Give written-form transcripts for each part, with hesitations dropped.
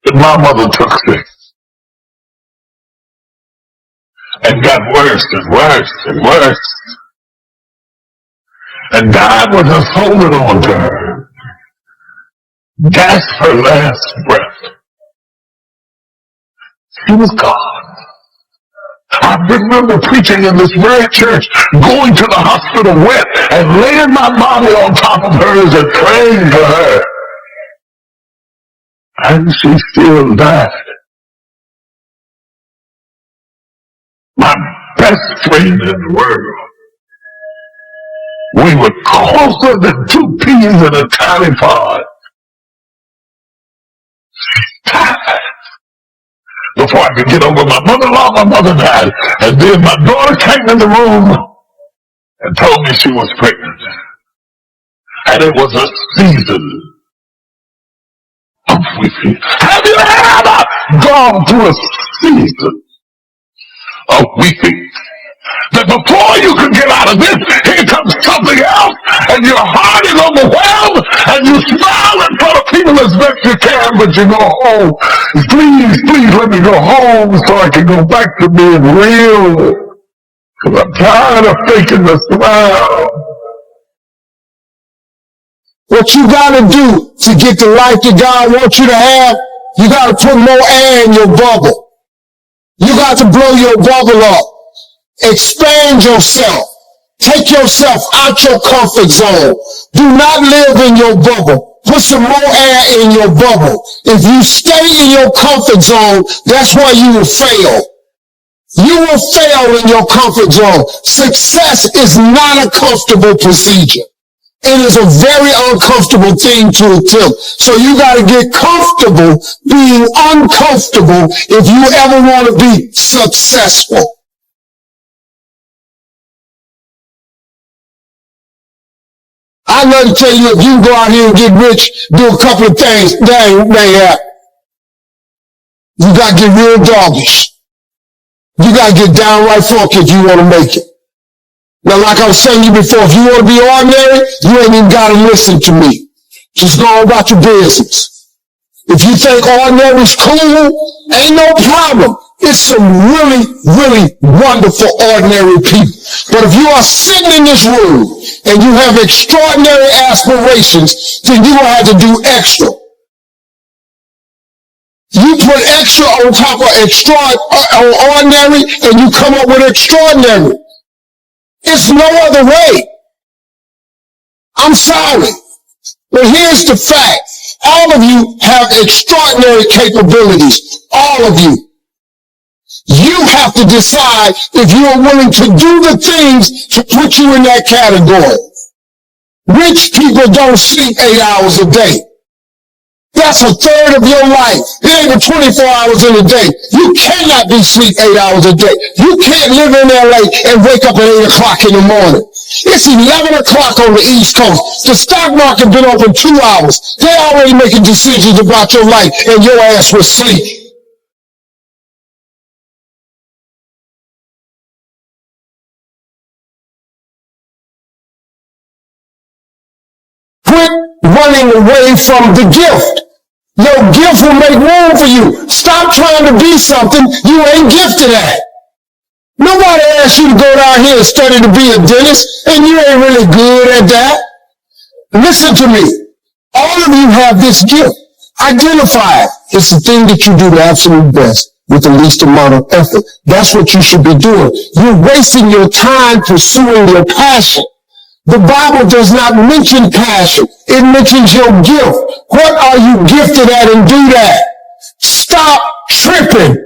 And my mother took sick and got worse and worse and worse. And God was just holding on to her. That's her last breath. She was gone. I remember preaching in this very church, going to the hospital wet and laying my body on top of hers and praying for her. And she still died. My best friend in the world. We were closer than two peas in a tiny pod. She died. Before I could get over my mother-in-law, my mother died. And then my daughter came in the room and told me she was pregnant. And it was a season of weeping. Have you ever gone through a season of weeping? That before you can get out of this, here comes something else, and your heart is overwhelmed, and you smile in front of people as best you can, but you go home. Please, please let me go home so I can go back to being real. Because I'm tired of faking the smile. What you gotta do to get the life that God wants you to have, you gotta put more air in your bubble. You got to blow your bubble up. Expand yourself. Take yourself out your comfort zone. Do not live in your bubble. Put some more air in your bubble. If you stay in your comfort zone, that's where you will fail. You will fail in your comfort zone. Success is not a comfortable procedure. It is a very uncomfortable thing to attempt. So you got to get comfortable being uncomfortable if you ever want to be successful. I'd love to tell you, if you go out here and get rich, do a couple of things, they happen. You got to get real doggish. You got to get downright funky if you want to make it. Now, like I was telling you before, if you want to be ordinary, you ain't even got to listen to me. Just go on about your business. If you think ordinary is cool, ain't no problem. It's some really, really wonderful ordinary people. But if you are sitting in this room and you have extraordinary aspirations, then you will have to do extra. You put extra on top of ordinary and you come up with extraordinary. It's no other way. I'm sorry. But here's the fact. All of you have extraordinary capabilities. All of you. You have to decide if you are willing to do the things to put you in that category. Rich people don't sleep 8 hours a day. That's a third of your life. It ain't but 24 hours in a day. You cannot be asleep 8 hours a day. You can't live in LA and wake up at 8 o'clock in the morning. It's 11 o'clock on the East Coast. The stock market been open 2 hours. They already making decisions about your life and your ass will sleep. Quit running away from the gift. Your gift will make room for you. Stop trying to be something you ain't gifted at. Nobody asked you to go down here and study to be a dentist, and you ain't really good at that. Listen to me. All of you have this gift. Identify it. It's the thing that you do the absolute best with the least amount of effort. That's what you should be doing. You're wasting your time pursuing your passion. The Bible does not mention passion. It mentions your gift. What are you gifted at, and do that? Stop tripping.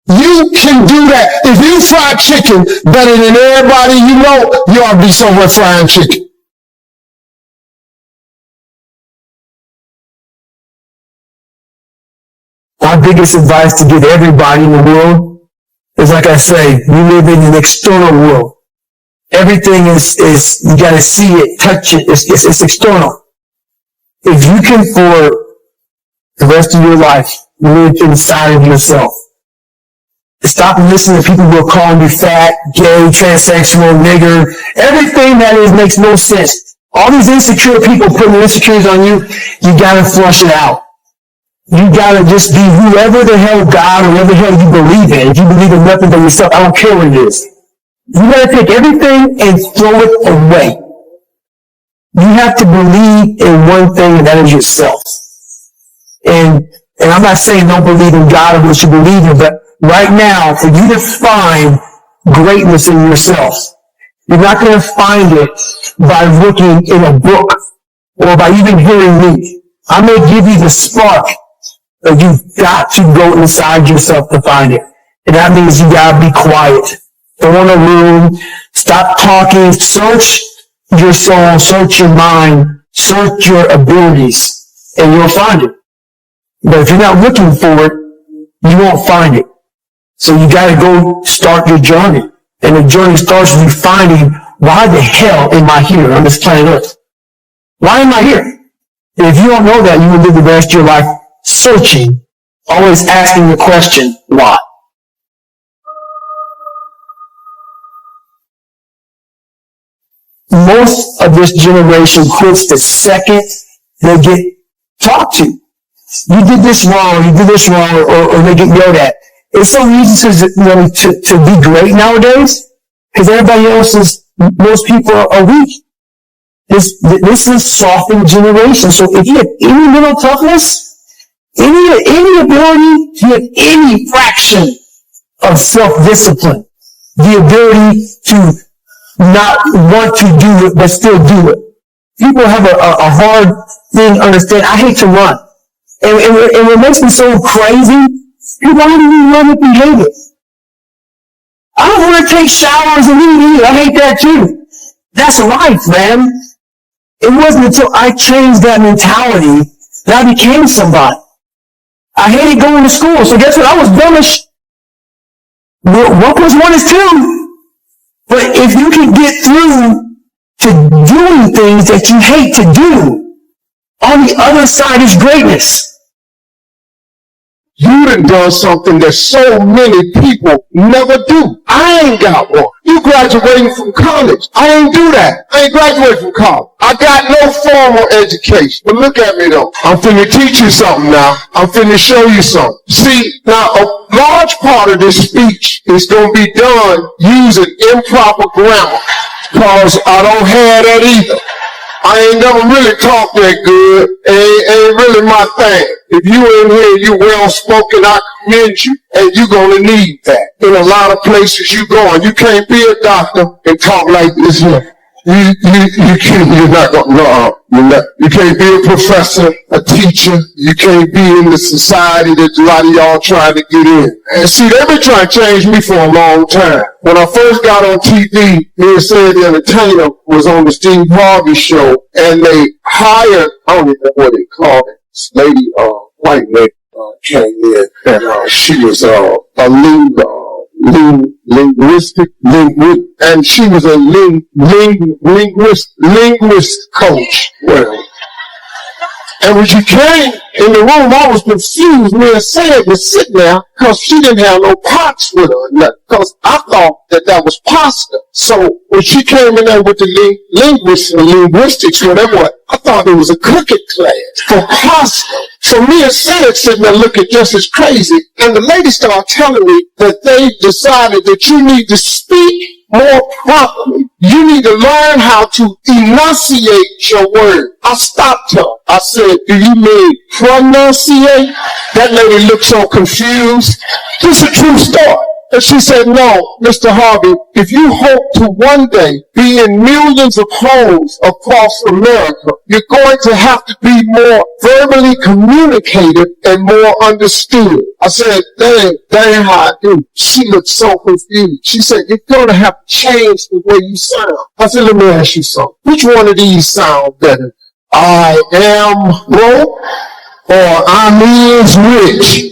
You can do that. If you fry chicken better than everybody you know, you ought to be somewhere frying chicken. My biggest advice to give everybody in the world is, like I say, we live in an external world. Everything is you gotta see it, touch it, it's external. If you can, for the rest of your life, live inside of yourself. Stop listening to people who are calling you fat, gay, transsexual, nigger. Everything that is makes no sense. All these insecure people putting insecurities on you, you gotta flush it out. You gotta just be whoever the hell God or whatever the hell you believe in. If you believe in nothing but yourself, I don't care what it is. You gotta take everything and throw it away. You have to believe in one thing, and that is yourself. And I'm not saying don't believe in God or what you believe in, but right now, for you to find greatness in yourself, you're not going to find it by looking in a book or by even hearing me. I may give you the spark, but you've got to go inside yourself to find it. And that means you got to be quiet. Don't want a room. Stop talking. Search your soul. Search your mind. Search your abilities. And you'll find it. But if you're not looking for it, you won't find it. So you got to go start your journey. And the journey starts with you finding, why the hell am I here on this planet Earth? Why am I here? And if you don't know that, you will live the rest of your life searching, always asking the question, why? Most of this generation quits the second they get talked to. You did this wrong, or they get yelled at. It's so easy to be great nowadays, because most people are weak. This is a softened generation. So if you have any mental toughness, any ability, if you have any fraction of self-discipline, the ability to not want to do it, but still do it. People have a hard thing to understand. I hate to run. And what makes me so crazy, people don't even run if you hate it. I don't want to take showers and eat. I hate that too. That's life, man. It wasn't until I changed that mentality that I became somebody. I hated going to school, so guess what? I was dumbish. What plus one is two. But if you can get through to doing things that you hate to do, on the other side is greatness. You done done something that so many people never do. I ain't got one. You graduating from college. I ain't do that. I ain't graduated from college. I got no formal education. But look at me though. I'm finna teach you something now. I'm finna show you something. See, now a large part of this speech is gonna be done using improper grammar. Cause I don't have that either. I ain't never really talked that good. Ain't really my thing. If you in here, you well spoken, I commend you, and you're gonna need that. In a lot of places you going, you can't be a doctor and talk like this here. You can't, you're not gonna, no, you can't be a professor, a teacher, you can't be in the society that a lot of y'all trying to get in. And see, they've been trying to change me for a long time. When I first got on TV, me and Said the Entertainer was on the SteveHarvey show, and they hired, I don't even know what they called it, this lady, white lady, came in, and she was a linguist, and she was a linguist coach. Well, and when she came in the room, I was confused. Me and Sam was sitting there because she didn't have no pots with her, because I thought that was pasta. So when she came in there with the linguistics, whatever, I thought it was a cooking class for pasta. So me and Sam sitting there looking just as crazy, and the lady started telling me that they decided that you need to speak more properly. You need to learn how to enunciate your word. I stopped her. I said, do you mean pronunciate? That lady looked so confused. This is a true story. And she said, no, Mr. Harvey, if you hope to one day be in millions of homes across America, you're going to have to be more verbally communicative and more understood. I said, that ain't how I do. She looked so confused. She said, you're going to have to change the way you sound. I said, let me ask you something. Which one of these sound better? I am broke or I is rich?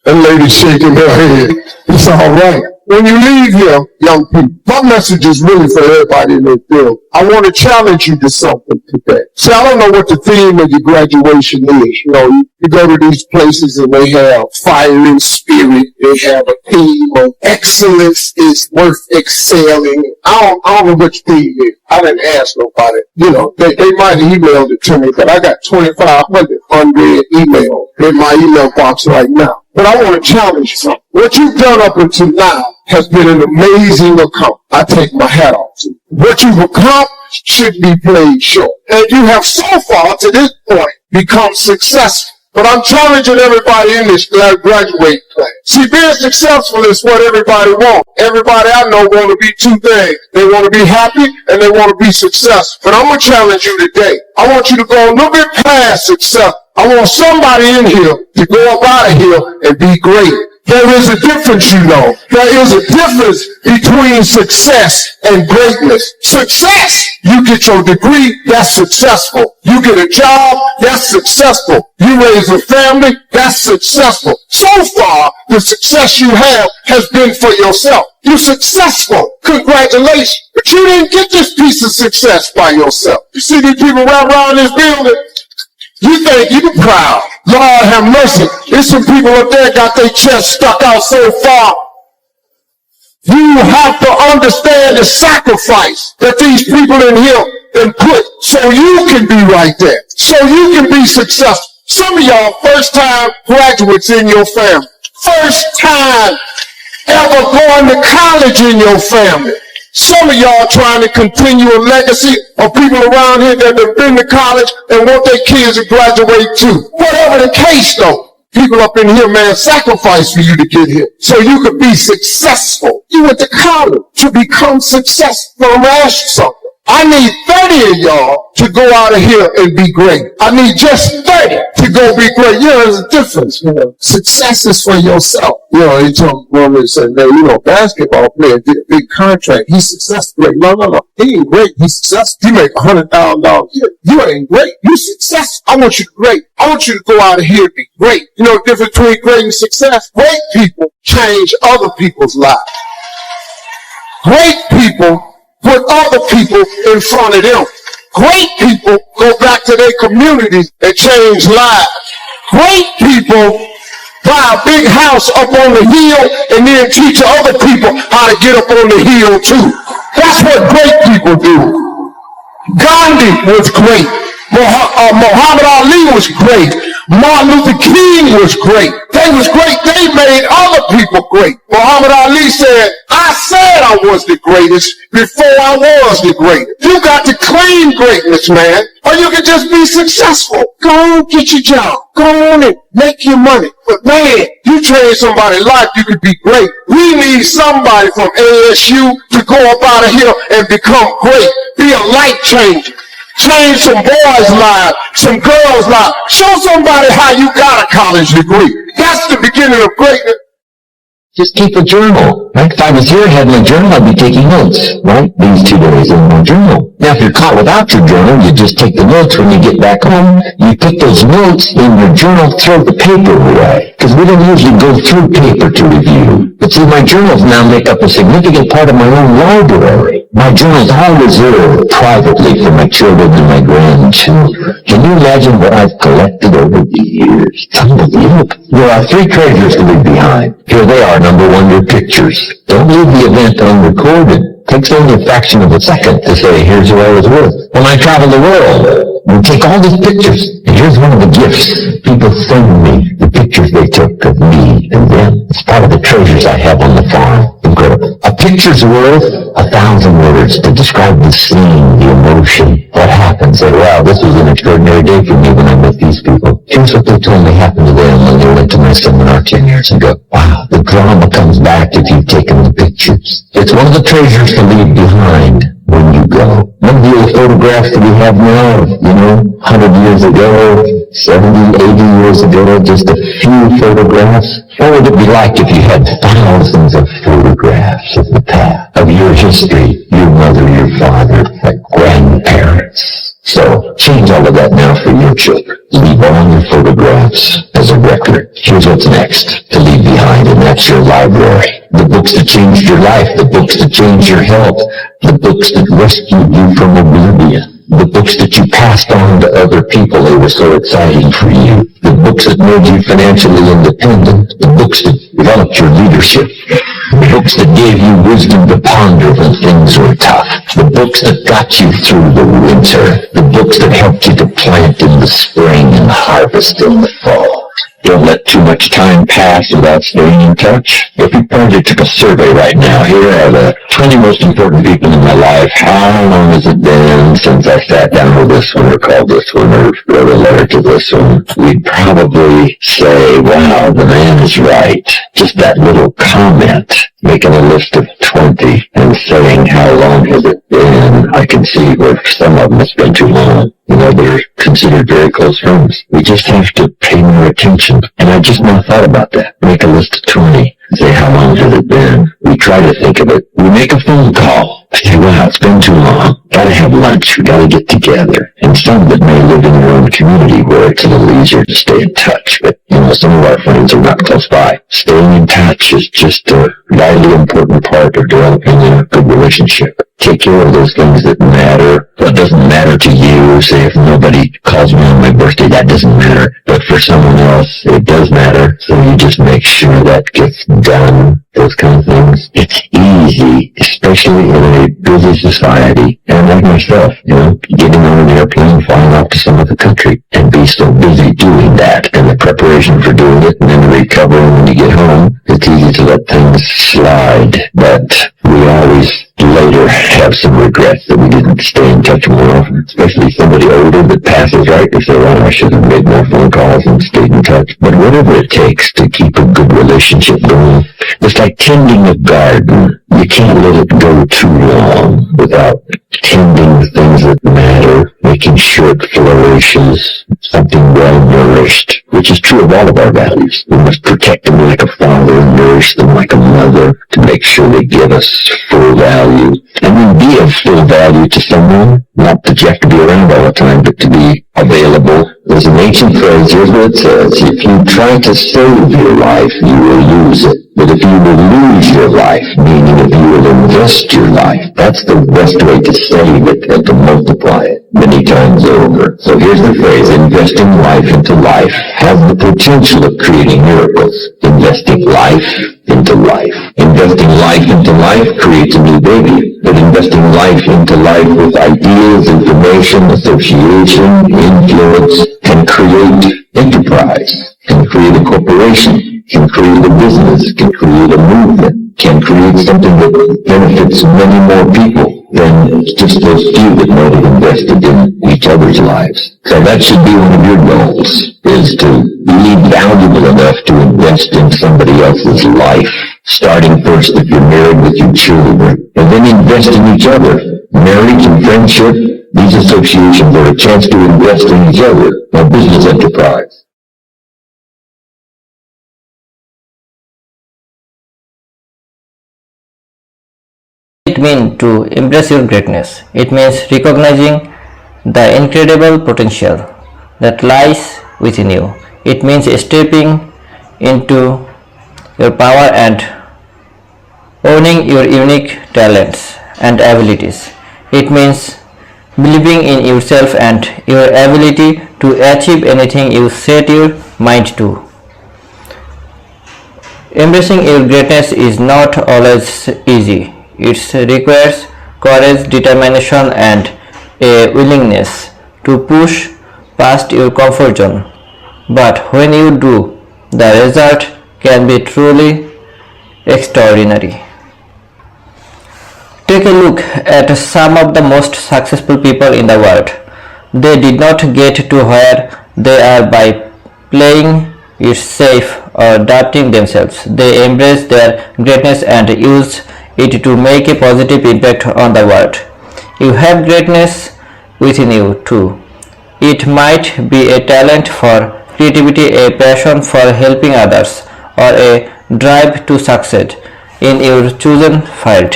That lady shaking her head. It's all right. When you leave here, young people, my message is really for everybody in the field. I want to challenge you to something today. See, I don't know what the theme of your graduation is. You know, you go to these places and they have fire and spirit. They have a theme of excellence is worth excelling. I don't know what the theme is. I didn't ask nobody. You know, they might have emailed it to me, but I got 2,500 unread emails in my email box right now. But I want to challenge you something. What you've done up until now has been an amazing accomplishment. I take my hat off to you. What you've accomplished should be played short. And you have so far to this point become successful. But I'm challenging everybody in this graduate class. See, being successful is what everybody wants. Everybody I know want to be two things. They want to be happy and they want to be successful. But I'm going to challenge you today. I want you to go a little bit past success. I want somebody in here to go up out of here and be great. There is a difference, you know. There is a difference between success and greatness. Success, you get your degree, that's successful. You get a job, that's successful. You raise a family, that's successful. So far, the success you have has been for yourself. You're successful. Congratulations. But you didn't get this piece of success by yourself. You see these people around this building? You think you're proud. Lord have mercy. There's some people up there got their chest stuck out so far. You have to understand the sacrifice that these people in here can put so you can be right there. So you can be successful. Some of y'all first-time graduates in your family. First time ever going to college in your family. Some of y'all trying to continue a legacy of people around here that have been to college and want their kids to graduate too. Whatever the case though, people up in here, man, sacrifice for you to get here so you could be successful. You went to college to become successful. I'm gonna ask you something. I need 30 of y'all to go out of here and be great. I need just 30 to go be great. You know, there's a difference. You know, success is for yourself. You know, he told me and said, man, you know, basketball player did a big contract. He's successful. Like, no. He ain't great. He's successful. He make $100,000 a year. You ain't great. You successful. I want you to be great. I want you to go out of here and be great. You know the difference between great and success? Great people change other people's lives. Great people put other people in front of them. Great people go back to their communities and change lives. Great people buy a big house up on the hill and then teach other people how to get up on the hill too. That's what great people do. Gandhi was great. Muhammad Ali was great. Martin Luther King was great. They was great. They made other people great. Muhammad Ali said, I said I was the greatest before I was the greatest. You got to claim greatness, man, or you can just be successful. Go on, get your job. Go on and make your money. But man, you change somebody's life, you could be great. We need somebody from ASU to go up out of here and become great. Be a life changer. Change some boys' lives, some girls' lives. Show somebody how you got a college degree. That's the beginning of greatness. Just keep a journal, right? If I was here and had my journal, I'd be taking notes, right? These 2 days in my journal. Now, if you're caught without your journal, you just take the notes when you get back home. You put those notes in your journal, throw the paper away. Because we don't usually go through paper to review. But see, my journals now make up a significant part of my own library. My journals all reserved privately for my children and my grandchildren. Can you imagine what I've collected over the years? It's unbelievable. There are 3 treasures to leave behind. Here they are. Number 1, your pictures. Don't leave the event unrecorded. Takes only a fraction of a second to say, here's who I was with. When I travel the world, we take all these pictures. And here's one of the gifts. People send me the pictures they took of me and them. It's part of the treasures I have on the farm. Incredible. A picture's worth 1,000 words to describe the scene, the emotion, what happened. Say, wow, this was an extraordinary day for me when I met these people. Here's what they told me happened to them when they went to my seminar 10 years ago. Wow, the drama comes back if you've taken the pictures. It's one of the treasures to leave behind when you go. Remember the old photographs that we have now, 100 years ago, 70, 80 years ago, just a few photographs? What would it be like if you had thousands of photographs of the past, of your history, your mother, your father, grandparents? So change all of that now for you. your children. Leave all your photographs as a record. Here's what's next to leave behind, and that's your library. The books that changed your life, the books that changed your health, the books that rescued you from oblivion, the books that you passed on to other people. They were so exciting for you. The books that made you financially independent, the books that developed your leadership, the books that gave you wisdom to ponder when things were tough, the books that got you through the winter, the books that helped you to plant in the spring and harvest in the fall. Don't let too much time pass without staying in touch. If you probably took a survey right now, here are the 20 most important people in my life. How long has it been since I sat down with this one or called this one or wrote a letter to this one? We'd probably say, wow, the man is right. Just that little comment, making a list of 20 and saying how long has it been. I can see where some of them it's been too long. You know, they're considered very close friends. We just have to pay more attention. And I just now thought about that. Make a list of 20. Say, how long has it been? We try to think of it. We make a phone call. I say, wow, it's been too long. Gotta have lunch. We gotta get together. And some that may live in your own community where it's a little easier to stay in touch. But, you know, some of our friends are not close by. Staying in touch is just a vitally important part of developing a good relationship. Take care of those things that matter. What doesn't matter to you, say if nobody calls me on my birthday, that doesn't matter. But for someone else, it does matter. So you just make sure that gets done. Those kind of things. It's easy, especially in a busy society. And like myself, you know, getting on an airplane, flying off to some other country, and be so busy doing that, and the preparation for doing it, and then recovering when you get home. It's easy to let things slide, but we always later have some regrets that we didn't stay in touch more often, especially somebody older that passes, right? They say, well, I should have made more phone calls and stayed in touch. But whatever it takes to keep a good relationship going, it's like tending a garden. You can't let it go too long without tending the things that matter, making sure it flourishes, something well-nourished, which is true of all of our values. We must protect them like a father and nourish them like a mother to make sure they give us full value. And then be of full value to someone, not that you have to be around all the time, but to be available. There's an ancient phrase, here's what it says: if you try to save your life, you will lose it. But if you will lose your life, meaning if you will invest your life, that's the best way to save it and to multiply it many times over. So here's the phrase: investing life into life has the potential of creating miracles. Investing life into life. Investing life into life creates a new baby. But investing life into life with ideas, information, association, influence can create enterprise, can create a corporation, can create a business, can create a movement, can create something that benefits many more people than just those few that might have invested in each other's lives. So that should be one of your goals, is to be valuable enough to invest in somebody else's life. Starting first if you're married with your children, and then invest in each other. Marriage and friendship, these associations are a chance to invest in each other, a business enterprise. It means to embrace your greatness. It means recognizing the incredible potential that lies within you. It means stepping into your power and owning your unique talents and abilities. It means believing in yourself and your ability to achieve anything you set your mind to. Embracing your greatness is not always easy. It requires courage, determination, and a willingness to push past your comfort zone. But when you do, the result can be truly extraordinary. Take a look at some of the most successful people in the world. They did not get to where they are by playing it safe or doubting themselves. They embraced their greatness and used it to make a positive impact on the world. You have greatness within you too. It might be a talent for creativity, a passion for helping others, or a drive to succeed in your chosen field.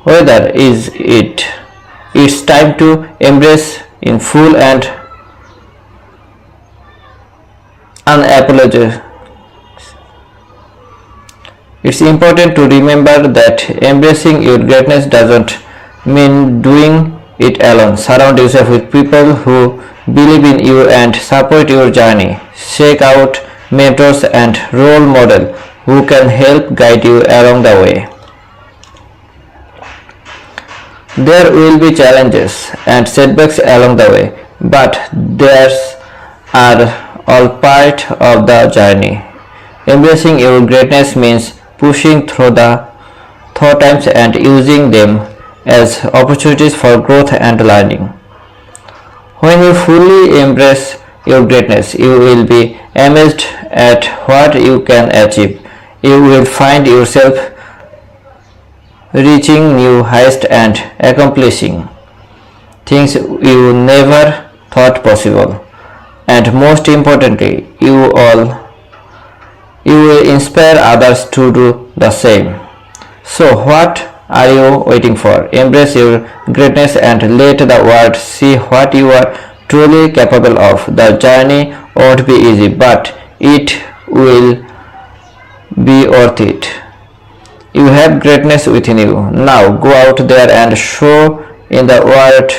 Whether is it, it's time to embrace in full and unapologetic. It's important to remember that embracing your greatness doesn't mean doing it alone. Surround yourself with people who believe in you and support your journey. Seek out mentors and role models who can help guide you along the way. There will be challenges and setbacks along the way, but these are all part of the journey. Embracing your greatness means pushing through the tough times and using them as opportunities for growth and learning. When you fully embrace your greatness, you will be amazed at what you can achieve. You will find yourself reaching new heights and accomplishing things you never thought possible. And most importantly, you will inspire others to do the same. So what are you waiting for? Embrace your greatness and let the world see what you are truly capable of. The journey won't be easy, but it will be worth it. You have greatness within you. Now go out there and show in the world